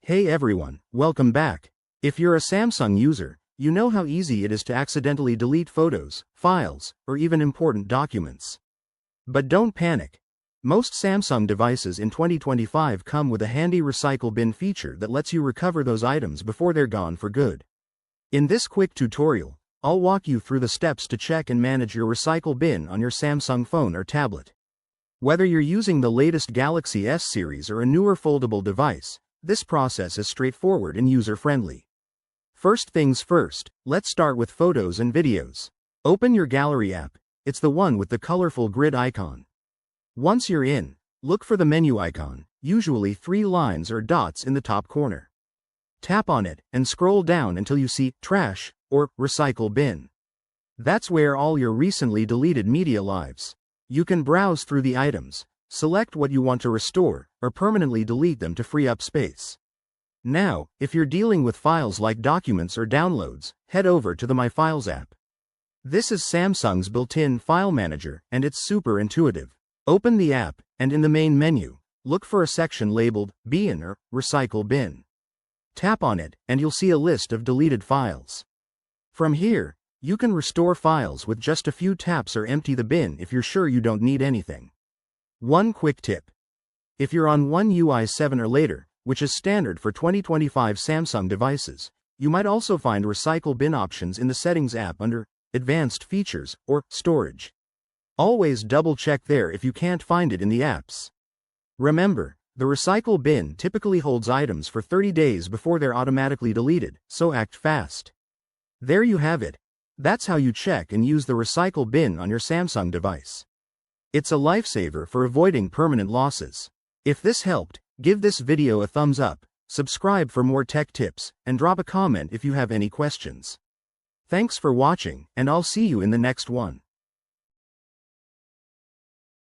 Hey everyone, welcome back. If you're a Samsung user, you know how easy it is to accidentally delete photos, files, or even important documents. But don't panic. Most Samsung devices in 2025 come with a handy recycle bin feature that lets you recover those items before they're gone for good. In this quick tutorial, I'll walk you through the steps to check and manage your recycle bin on your Samsung phone or tablet. Whether you're using the latest Galaxy S series or a newer foldable device, this process is straightforward and user-friendly. First things first, let's start with photos and videos. Open your Gallery app, it's the one with the colorful grid icon. Once you're in, look for the menu icon, usually 3 lines or dots in the top corner. Tap on it and scroll down until you see Trash or Recycle Bin. That's where all your recently deleted media lives. You can browse through the items, select what you want to restore, or permanently delete them to free up space. Now, if you're dealing with files like documents or downloads, head over to the My Files app. This is Samsung's built-in file manager, and it's super intuitive. Open the app, and in the main menu, look for a section labeled Bin or Recycle Bin. Tap on it, and you'll see a list of deleted files. From here, you can restore files with just a few taps or empty the bin if you're sure you don't need anything. One quick tip. If you're on One UI 7 or later, which is standard for 2025 Samsung devices, you might also find recycle bin options in the Settings app under Advanced Features or Storage. Always double-check there if you can't find it in the apps. Remember, the recycle bin typically holds items for 30 days before they're automatically deleted, so act fast. There you have it. That's how you check and use the recycle bin on your Samsung device. It's a lifesaver for avoiding permanent losses. If this helped, give this video a thumbs up, subscribe for more tech tips, and drop a comment if you have any questions. Thanks for watching, and I'll see you in the next one.